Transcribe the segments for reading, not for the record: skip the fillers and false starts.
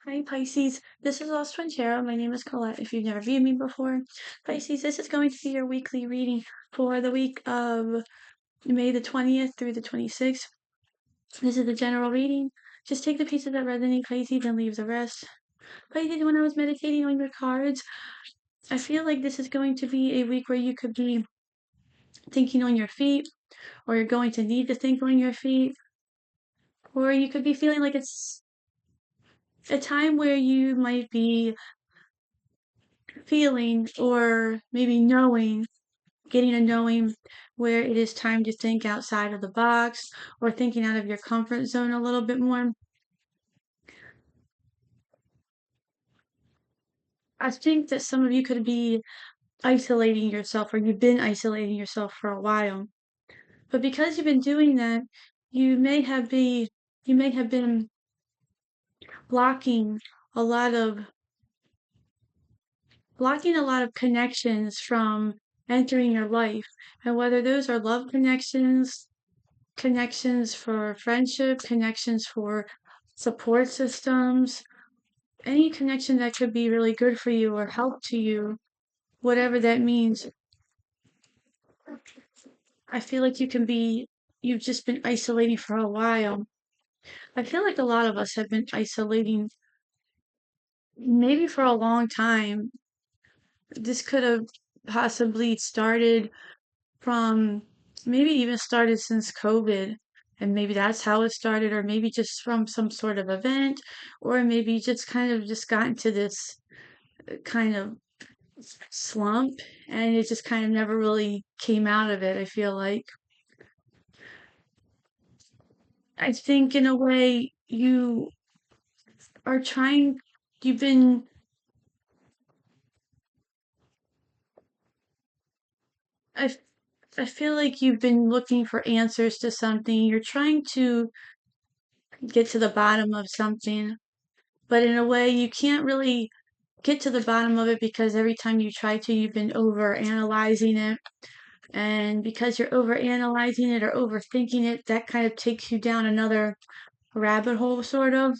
Hi Pisces, this is LostTwinTarot. My name is Colette if you've never viewed me before. Pisces, this is going to be your weekly reading for the week of May the 20th through the 26th. This is the general reading. Just take the pieces that resonate, Pisces, and leave the rest. Pisces, when I was meditating on your cards, I feel like this is going to be a week where you could be thinking on your feet, or you're going to need to think on your feet, or you could be feeling like it's a time where you might be feeling or maybe knowing, getting a knowing where it is time to think outside of the box or thinking out of your comfort zone a little bit more. I think that some of you could be isolating yourself, or you've been isolating yourself for a while. But because you've been doing that, you may have be you may have been blocking a lot of connections from entering your life. And whether those are love connections, connections for friendship, connections for support systems, any connection that could be really good for you or help to you, whatever that means. I feel like you've just been isolating for a while. I feel like a lot of us have been isolating maybe for a long time. This could have possibly started from, maybe even started since COVID. And maybe that's how it started, or maybe just from some sort of event, or maybe just kind of just got into this kind of slump and it just kind of never really came out of it, I feel like. I think in a way are trying, you've been, I, I feel like you've been looking for answers to something. You're trying to get to the bottom of something, but in a way you can't really get to the bottom of it because every time you try to, you've been over analyzing it. And because you're over analyzing it or overthinking it, that kind of takes you down another rabbit hole, sort of.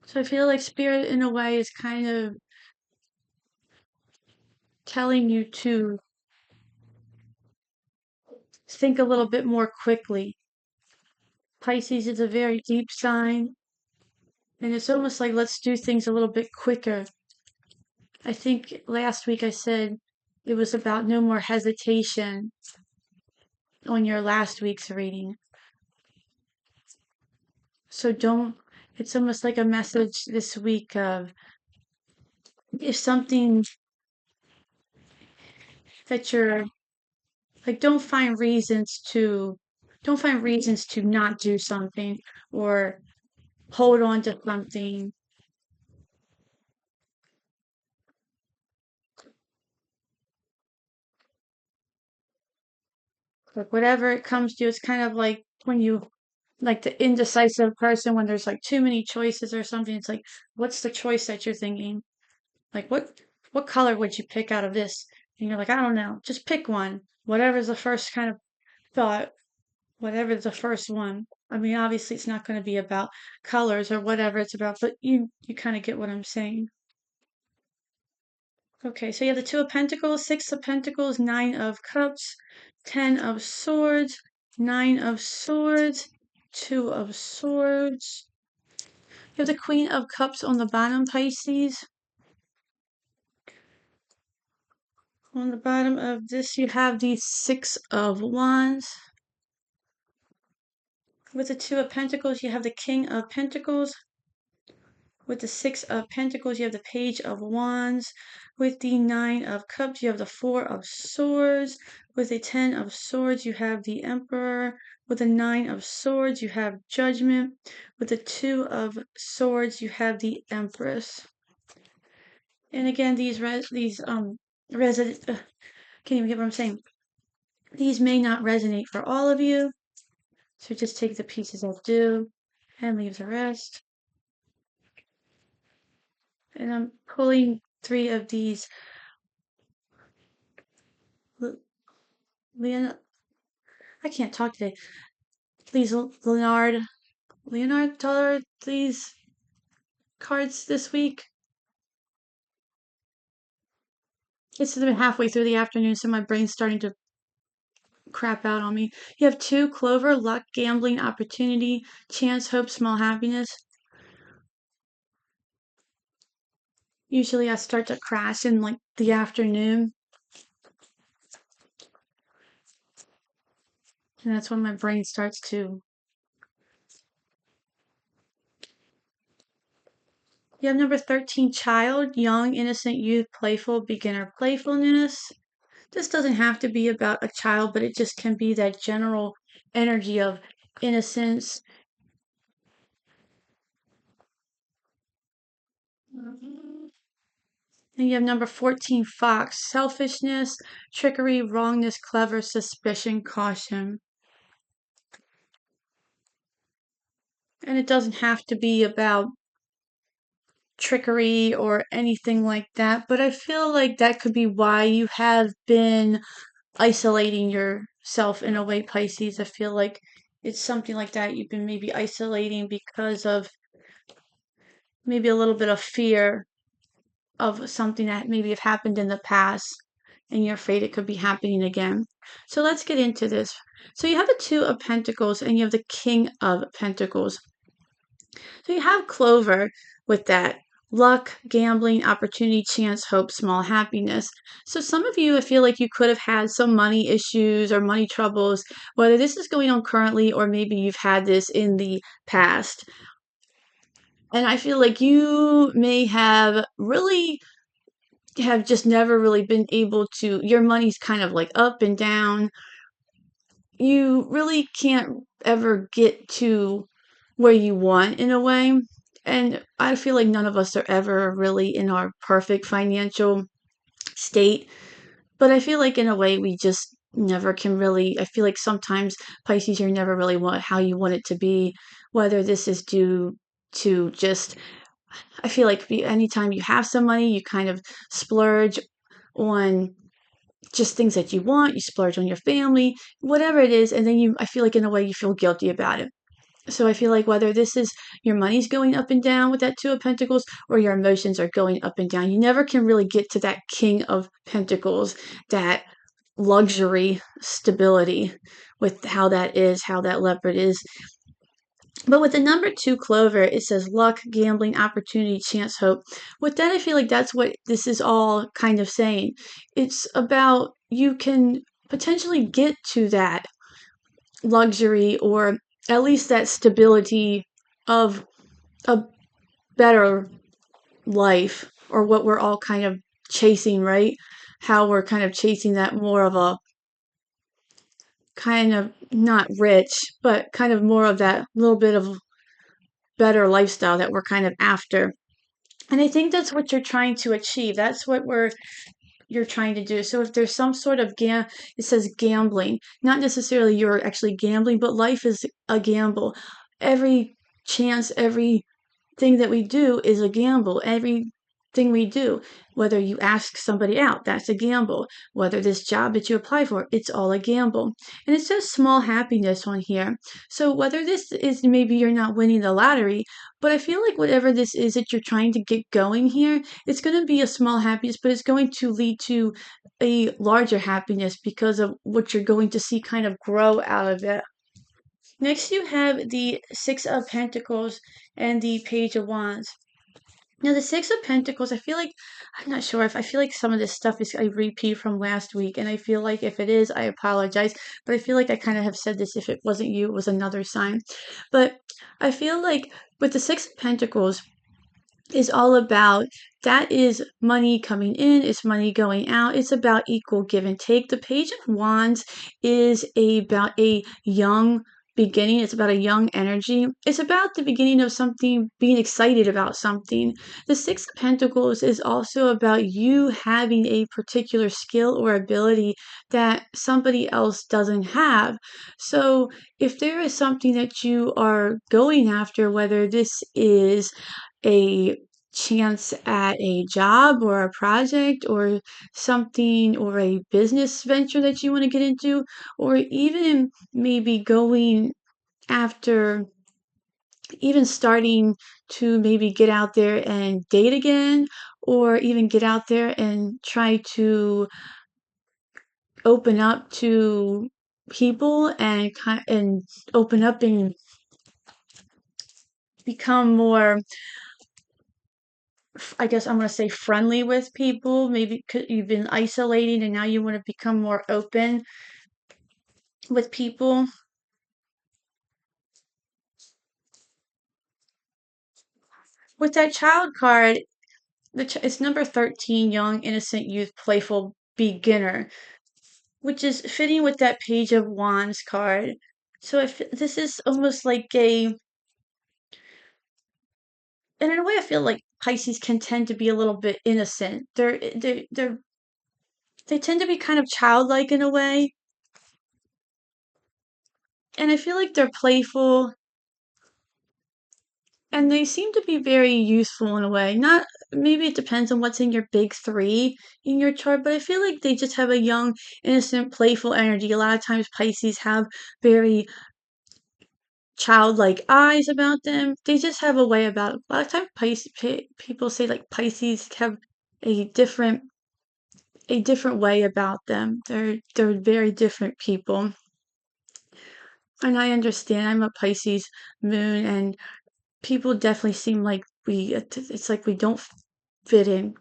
So I feel like spirit, in a way, is kind of telling you to think a little bit more quickly. Pisces is a very deep sign, and it's almost like let's do things a little bit quicker. I think last week I said it was about no more hesitation on your last week's reading. So don't, it's almost like a message this week of if something that you're like, don't find reasons to not do something or hold on to something. Like whatever it comes to, it's kind of like when you, like the indecisive person, when there's like too many choices or something, it's like, what's the choice that you're thinking? Like what color would you pick out of this? And you're like, I don't know, just pick one. Whatever's the first kind of thought, whatever's the first one. I mean, obviously it's not going to be about colors or whatever it's about, but you kind of get what I'm saying. Okay, so you have the Two of Pentacles, Six of Pentacles, Nine of Cups, Ten of Swords, Nine of Swords, Two of Swords. You have the Queen of Cups on the bottom, Pisces. On the bottom of this, you have the Six of Wands. With the Two of Pentacles, you have the King of Pentacles. With the Six of Pentacles, you have the Page of Wands. With the Nine of Cups, you have the Four of Swords. With the Ten of Swords, you have the Emperor. With the Nine of Swords, you have Judgment. With the Two of Swords, you have the Empress. And again, can't even get what I'm saying. These may not resonate for all of you, so just take the pieces that do and leave the rest. And I'm pulling three of these Leon, I can't talk today. Please, Leonard, please. cards this week. It's halfway through the afternoon, so my brain's starting to crap out on me. You have 2 clover, luck, gambling, opportunity, chance, hope, small happiness. Usually I start to crash in like the afternoon. And that's when my brain starts to. You have number 13, child, young, innocent, youth, playful, beginner, playfulness. This doesn't have to be about a child, but it just can be that general energy of innocence. And you have number 14, fox, selfishness, trickery, wrongness, clever, suspicion, caution. And it doesn't have to be about trickery or anything like that, but I feel like that could be why you have been isolating yourself in a way, Pisces. I feel like it's something like that. You've been maybe isolating because of maybe a little bit of fear of something that maybe have happened in the past and you're afraid it could be happening again. So let's get into this. So you have the 2 of Pentacles and you have the King of Pentacles. So you have Clover with that luck, gambling, opportunity, chance, hope, small happiness. So some of you, I feel like you could have had some money issues or money troubles, whether this is going on currently or maybe you've had this in the past. And I feel like you may have really have just never really been able to, your money's kind of like up and down. You really can't ever get to where you want in a way. And I feel like none of us are ever really in our perfect financial state. But I feel like in a way we just never can really, I feel like sometimes Pisces, you're never really how you want it to be, whether this is due to just, I feel like anytime you have some money, you kind of splurge on just things that you want, you splurge on your family, whatever it is, and then I feel like in a way you feel guilty about it. So I feel like whether this is your money's going up and down with that 2 of Pentacles or your emotions are going up and down, you never can really get to that King of Pentacles, that luxury stability with how that is, how that leopard is. But with the number 2 clover, it says luck, gambling, opportunity, chance, hope. With that, I feel like that's what this is all kind of saying. It's about you can potentially get to that luxury or at least that stability of a better life or what we're all kind of chasing, right? How we're kind of chasing that more of a kind of not rich, but kind of more of that little bit of better lifestyle that we're kind of after. And I think that's what you're trying to achieve. That's what you're trying to do. So if there's some sort of it says gambling, not necessarily you're actually gambling, but life is a gamble. Every chance, everything that we do is a gamble. Everything we do, whether you ask somebody out, that's a gamble. Whether this job that you apply for, it's all a gamble. And it says small happiness on here. So whether this is maybe you're not winning the lottery, but I feel like whatever this is that you're trying to get going here, it's going to be a small happiness, but it's going to lead to a larger happiness because of what you're going to see kind of grow out of it. Next, you have the 6 of Pentacles and the Page of Wands. Now, the 6 of Pentacles, I feel like, I'm not sure if I feel like some of this stuff is a repeat from last week, and I feel like if it is, I apologize, but I feel like I kind of have said this. If it wasn't you, it was another sign. But I feel like with the 6 of Pentacles, is all about that is money coming in, it's money going out, it's about equal give and take. The Page of Wands is about a young beginning, it's about a young energy, it's about the beginning of something, being excited about something. The 6 of Pentacles is also about you having a particular skill or ability that somebody else doesn't have. So if there is something that you are going after, whether this is a chance at a job or a project or something or a business venture that you want to get into, or even maybe going after even starting to maybe get out there and date again, or even get out there and try to open up to people and open up and become more, I guess I'm going to say, friendly with people. Maybe you've been isolating and now you want to become more open with people. With that child card, it's number 13, young, innocent, youth, playful, beginner, which is fitting with that Page of Wands card. So if this is almost like and in a way, I feel like Pisces can tend to be a little bit innocent. They tend to be kind of childlike in a way, and I feel like they're playful, and they seem to be very useful in a way. Not maybe it depends on what's in your big three in your chart, but I feel like they just have a young, innocent, playful energy. A lot of times Pisces have very childlike eyes about them. They just have a way about it. A lot of times people say like Pisces have a different way about them. They're very different people. And I understand I'm a Pisces moon, and people definitely seem like it's like we don't fit in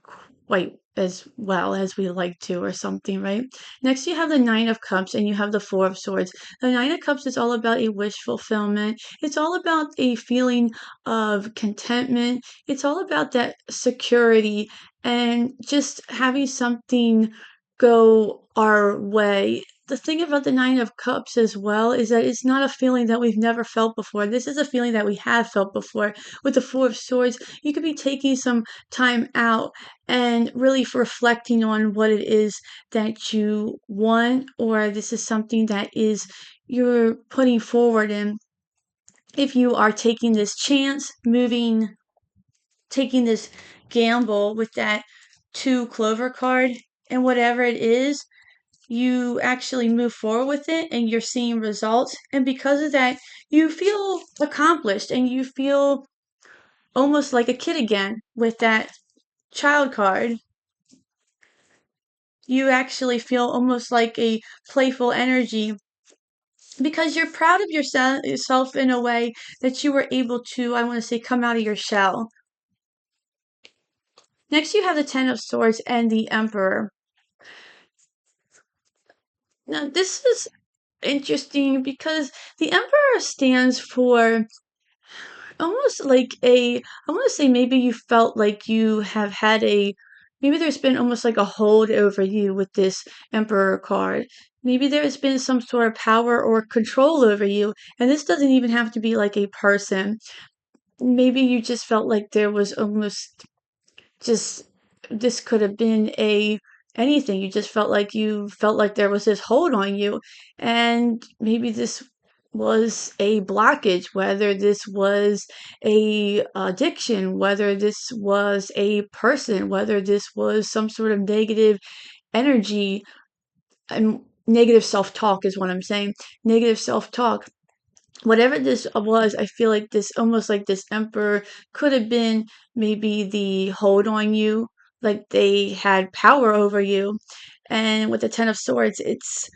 quite as well as we like to, or something, right? Next, you have the Nine of Cups and you have the Four of Swords. The Nine of Cups is all about a wish fulfillment. It's all about a feeling of contentment. It's all about that security and just having something go our way. The thing about the Nine of Cups as well is that it's not a feeling that we've never felt before. This is a feeling that we have felt before. With the Four of Swords, you could be taking some time out and really reflecting on what it is that you want, or this is something that is you're putting forward. And if you are taking this chance, taking this gamble with that two clover card, and whatever it is, you actually move forward with it and you're seeing results. And because of that, you feel accomplished and you feel almost like a kid again with that child card. You actually feel almost like a playful energy because you're proud of yourself in a way that you were able to, I want to say, come out of your shell. Next, you have the Ten of Swords and the Emperor. Now, this is interesting because the Emperor stands for almost like I want to say, maybe you felt like you have had maybe there's been almost like a hold over you with this Emperor card. Maybe there's been some sort of power or control over you, and this doesn't even have to be like a person. Maybe you just felt like there was almost just this could have been a anything. You just felt like there was this hold on you, and maybe this was a blockage, whether this was a addiction, whether this was a person, whether this was some sort of negative energy, and negative self-talk is what I'm saying. Negative self-talk, whatever this was. I feel like this almost like this Emperor could have been maybe the hold on you, like they had power over you. And with the Ten of Swords, it's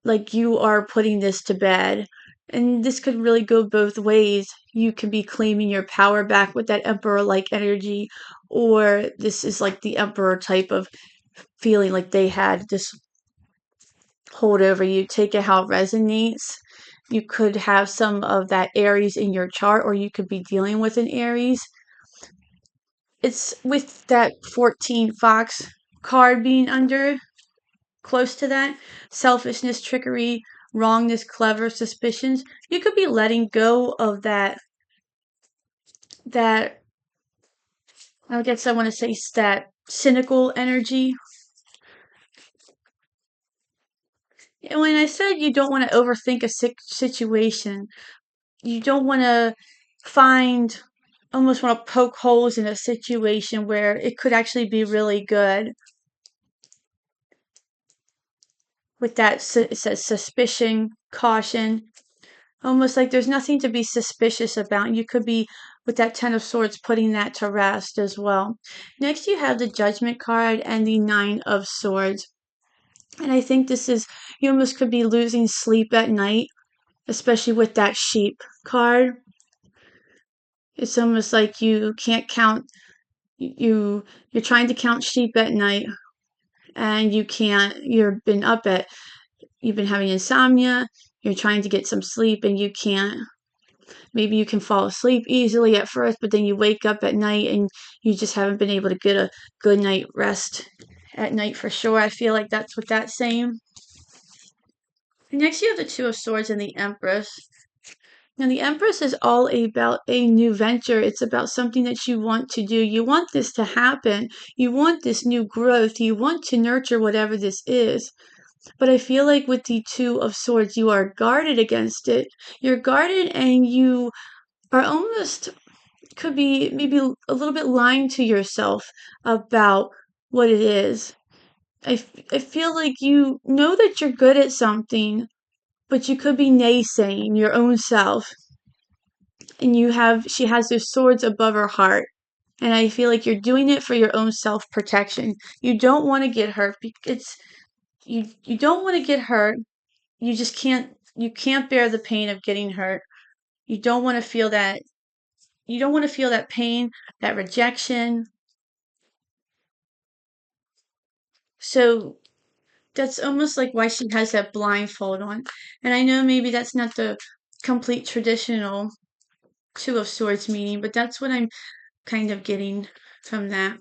like you are putting this to bed. And this could really go both ways. You could be claiming your power back with that Emperor like energy, or this is like the Emperor type of feeling like they had this hold over you. Take it how it resonates. You could have some of that Aries in your chart, or you could be dealing with an Aries. It's with that 14 Fox card being under close to that selfishness, trickery, wrongness, clever suspicions. You could be letting go of that I guess I want to say that cynical energy. And when I said you don't want to overthink a situation, you don't want to find almost want to poke holes in a situation where it could actually be really good. With that, it says suspicion, caution. almost like there's nothing to be suspicious about. You could be, with that Ten of Swords, putting that to rest as well. Next, you have the Judgment card and the Nine of Swords. And I think this is, you almost could be losing sleep at night, especially with that Sheep card. It's almost like you can't count, you're trying to count sheep at night, and you can't, you've been having insomnia, you're trying to get some sleep and you can't. Maybe you can fall asleep easily at first, but then you wake up at night and you just haven't been able to get a good night rest at night for sure. I feel like that's what that's saying. Next, you have the Two of Swords and the Empress. Now, the Empress is all about a new venture. It's about something that you want to do. You want this to happen. You want this new growth. You want to nurture whatever this is. But I feel like with the Two of Swords, you are guarded against it. You're guarded and you are almost, could be maybe a little bit lying to yourself about what it is. I feel like you know that you're good at something, but you could be naysaying your own self. And she has those swords above her heart. And I feel like you're doing it for your own self protection. You don't want to get hurt. You don't want to get hurt. You just can't bear the pain of getting hurt. You don't want to feel that pain, that rejection. So that's almost like why she has that blindfold on. And I know maybe that's not the complete traditional Two of Swords meaning, but that's what I'm kind of getting from that.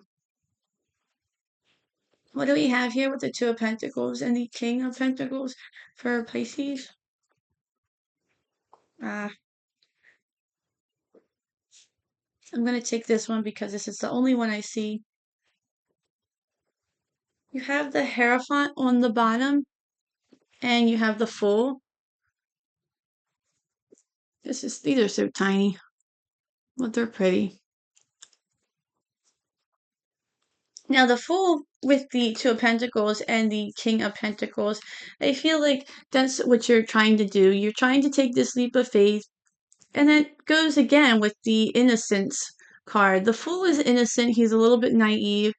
What do we have here with the Two of Pentacles and the King of Pentacles for Pisces? I'm going to take this one because this is the only one I see. You have the Hierophant on the bottom and you have the Fool. These are so tiny, but they're pretty. Now the Fool with the Two of Pentacles and the King of Pentacles, I feel like that's what you're trying to do. You're trying to take this leap of faith, and that goes again with the Innocence card. The Fool is innocent. He's a little bit naive,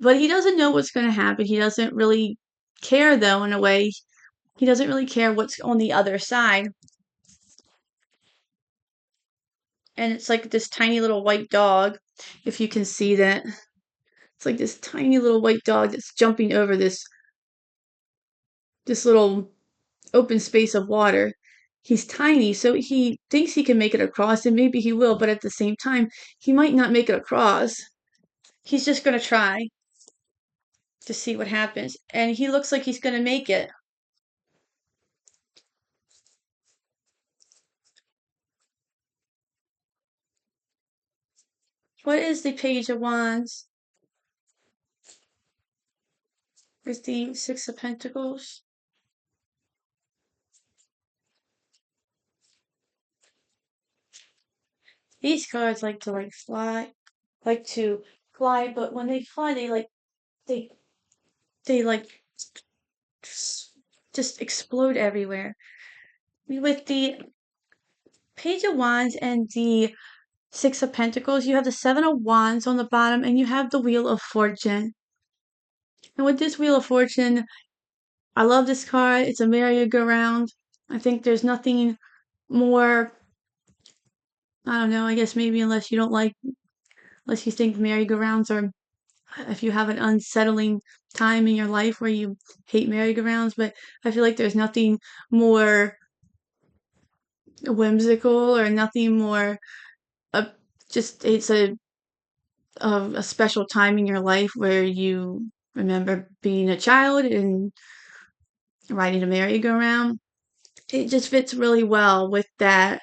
but he doesn't know what's going to happen. He doesn't really care, though, in a way. He doesn't really care what's on the other side. And it's like this tiny little white dog, if you can see that. It's like this tiny little white dog that's jumping over this little open space of water. He's tiny, so he thinks he can make it across, and maybe he will, but at the same time, he might not make it across. He's just going to try to see what happens, and he looks like he's going to make it. What is the Page of Wands? With the Six of Pentacles? These cards like to fly, but when they fly, they just explode everywhere. With the Page of Wands and the Six of Pentacles, you have the Seven of Wands on the bottom, and you have the Wheel of Fortune. And with this Wheel of Fortune, I love this card. It's a merry-go-round. I think there's nothing more, I don't know, I guess maybe unless you think merry-go-rounds are, if you have an unsettling time in your life where you hate merry-go-rounds, but I feel like there's nothing more whimsical or nothing more, uh, it's a special time in your life where you remember being a child and riding a merry-go-round. It just fits really well with that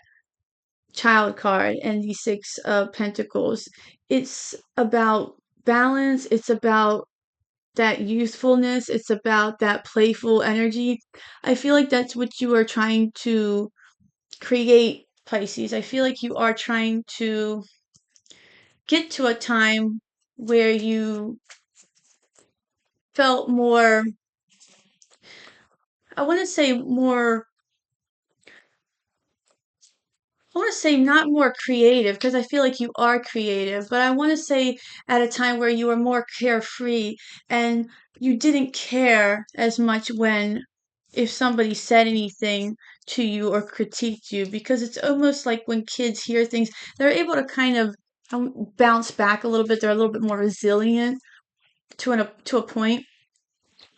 child card and the Six of Pentacles. It's about balance. It's about that youthfulness. It's about that playful energy. I feel like that's what you are trying to create, Pisces. I feel like you are trying to get to a time where you felt more, I want to say more want to say not more creative, because I feel like you are creative, but I want to say at a time where you were more carefree and you didn't care as much when if somebody said anything to you or critiqued you, because it's almost like when kids hear things, they're able to kind of bounce back a little bit. They're a little bit more resilient to a point.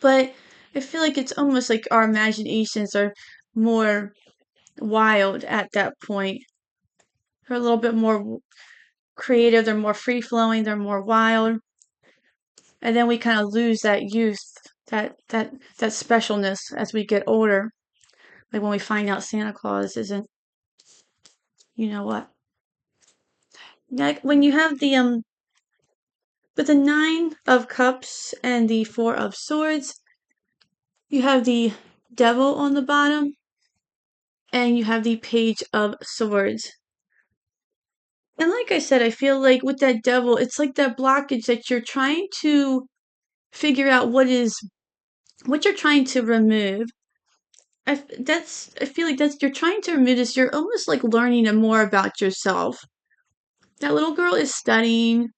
But I feel like it's almost like our imaginations are more wild at that point. They're a little bit more creative, they're more free flowing, they're more wild. And then we kind of lose that youth, that specialness as we get older. Like when we find out Santa Claus isn't, you know what? Like when you have the with the 9 of Cups and the 4 of Swords, you have the Devil on the bottom and you have the Page of Swords. And like I said, I feel like with that Devil, it's like that blockage that you're trying to figure out what you're trying to remove. I feel like that's you're trying to remove this. You're almost like learning more about yourself. That little girl is studying.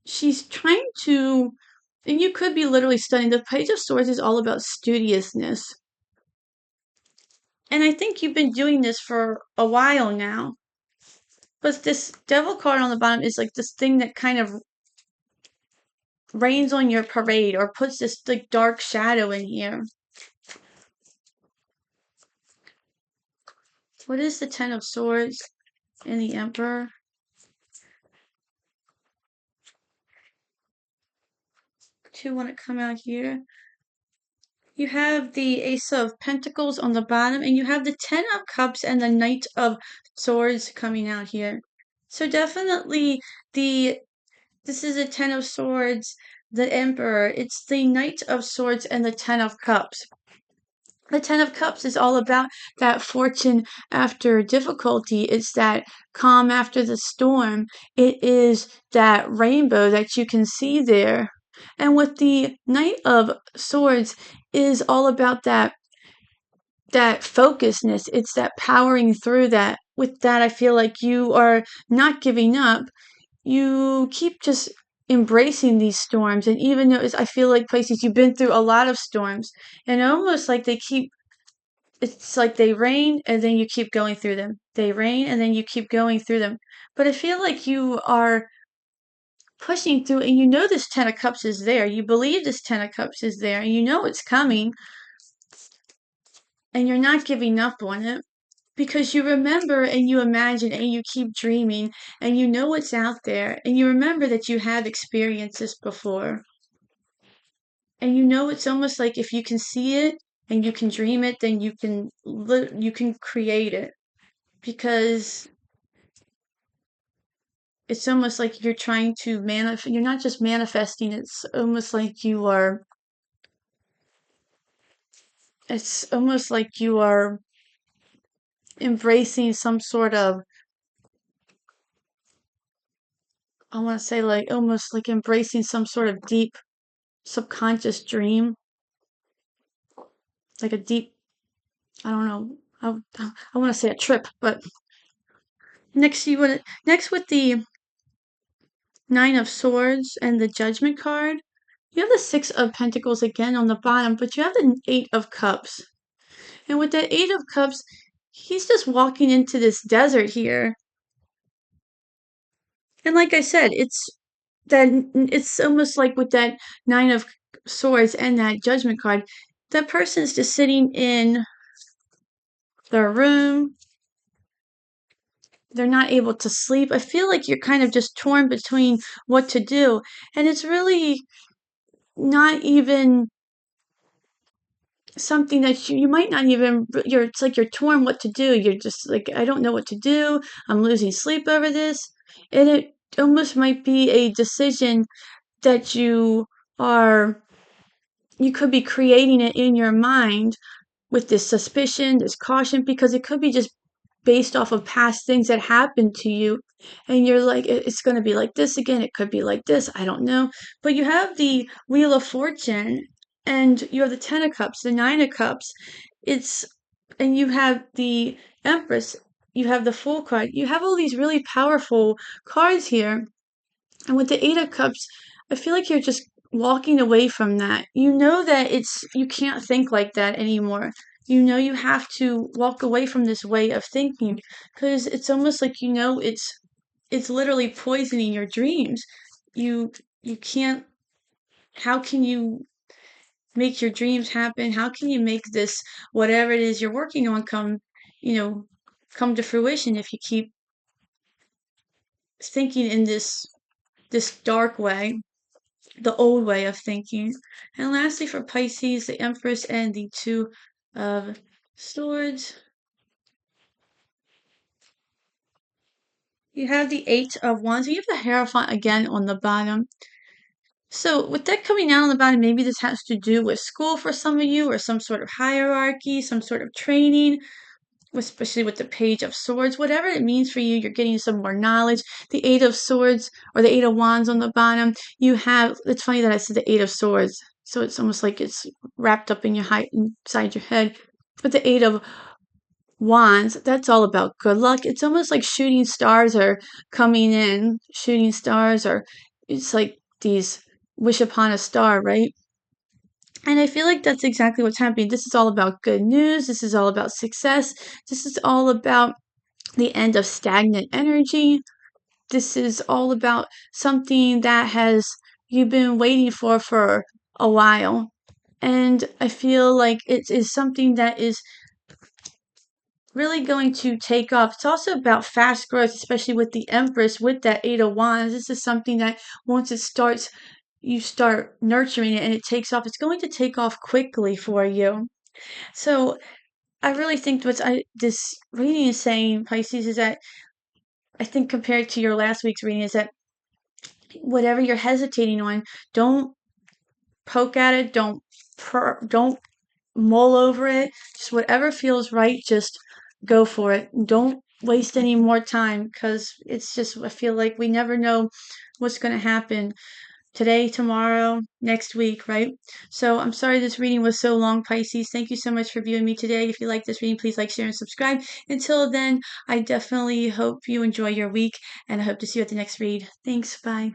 She's trying to, and you could be literally studying. The Page of Swords is all about studiousness. And I think you've been doing this for a while now. But this Devil card on the bottom is like this thing that kind of rains on your parade or puts this like dark shadow in here. What is the 10 of Swords and the Emperor? Two want to come out here. You have the Ace of Pentacles on the bottom, and you have the 10 of Cups and the Knight of Swords coming out here. So definitely this is a 10 of Swords, the Emperor. It's the Knight of Swords and the 10 of Cups. The 10 of Cups is all about that fortune after difficulty. It's that calm after the storm. It is that rainbow that you can see there. And with the Knight of Swords is all about that focusedness. It's that powering through that. With that, I feel like you are not giving up. You keep just embracing these storms. And even though I feel like Pisces, you've been through a lot of storms, and almost like it's like they rain and then you keep going through them. They rain and then you keep going through them. But I feel like you are pushing through and you know this 10 of Cups is there. You believe this 10 of Cups is there and you know it's coming and you're not giving up on it because you remember and you imagine and you keep dreaming and you know what's out there and you remember that you have experienced this before. And you know it's almost like if you can see it and you can dream it, then you can create it because it's almost like you're trying to manifest. You're not just manifesting. It's almost like you are. It's almost like you are embracing some sort of. I want to say like almost like embracing some sort of deep subconscious dream, like a deep. I don't know. I want to say a trip, but next with the 9 of Swords and the Judgment card, you have the 6 of Pentacles again on the bottom, but you have the 8 of Cups. And with that 8 of Cups, he's just walking into this desert here. And like I said, it's almost like with that 9 of Swords and that Judgment card, that person's just sitting in their room. They're not able to sleep. I feel like you're kind of just torn between what to do. And it's really not even something that you might not even it's like you're torn what to do. You're just like, I don't know what to do. I'm losing sleep over this. And it almost might be a decision that you could be creating it in your mind with this suspicion, this caution, because it could be just based off of past things that happened to you. And you're like, it's going to be like this again. It could be like this. I don't know. But you have the Wheel of Fortune and you have the 10 of Cups, the 9 of Cups. And you have the Empress. you have the Fool card. You have all these really powerful cards here. And with the Eight of Cups, I feel like you're just walking away from that. You know that you can't think like that anymore. You know you have to walk away from this way of thinking because it's almost like it's literally poisoning your dreams. You you can't how can you make your dreams happen? How can you make this whatever it is you're working on you know, come to fruition if you keep thinking in this dark way, the old way of thinking? And lastly, for Pisces, the Empress and the Two of Swords. You have the Eight of Wands. You have the Hierophant again on the bottom. So with that coming down on the bottom, maybe this has to do with school for some of you, or some sort of hierarchy, some sort of training, especially with the Page of Swords. Whatever it means for you, you're getting some more knowledge. The Eight of Swords or the Eight of Wands on the bottom, it's funny that I said the Eight of Swords. So it's almost like it's wrapped up in inside your head. But the Eight of Wands, that's all about good luck. It's almost like shooting stars are coming in. Shooting stars are, it's like these wish upon a star, right? And I feel like that's exactly what's happening. This is all about good news. This is all about success. This is all about the end of stagnant energy. This is all about something that you've been waiting for a while. And I feel like it is something that is really going to take off. It's also about fast growth, especially with the Empress, with that Eight of Wands. This is something that once it starts, you start nurturing it and it takes off. It's going to take off quickly for you. So I really think this reading is saying, Pisces, is that I think compared to your last week's reading, is that whatever you're hesitating on, don't poke at it, don't mull over it. Just whatever feels right, just go for it. Don't waste any more time because it's just, I feel like we never know what's going to happen today, tomorrow, next week, right? So I'm sorry this reading was so long, Pisces. Thank you so much for viewing me today. If you like this reading, please like, share, and subscribe. Until then, I definitely hope you enjoy your week, and I hope to see you at the next read. Thanks. Bye.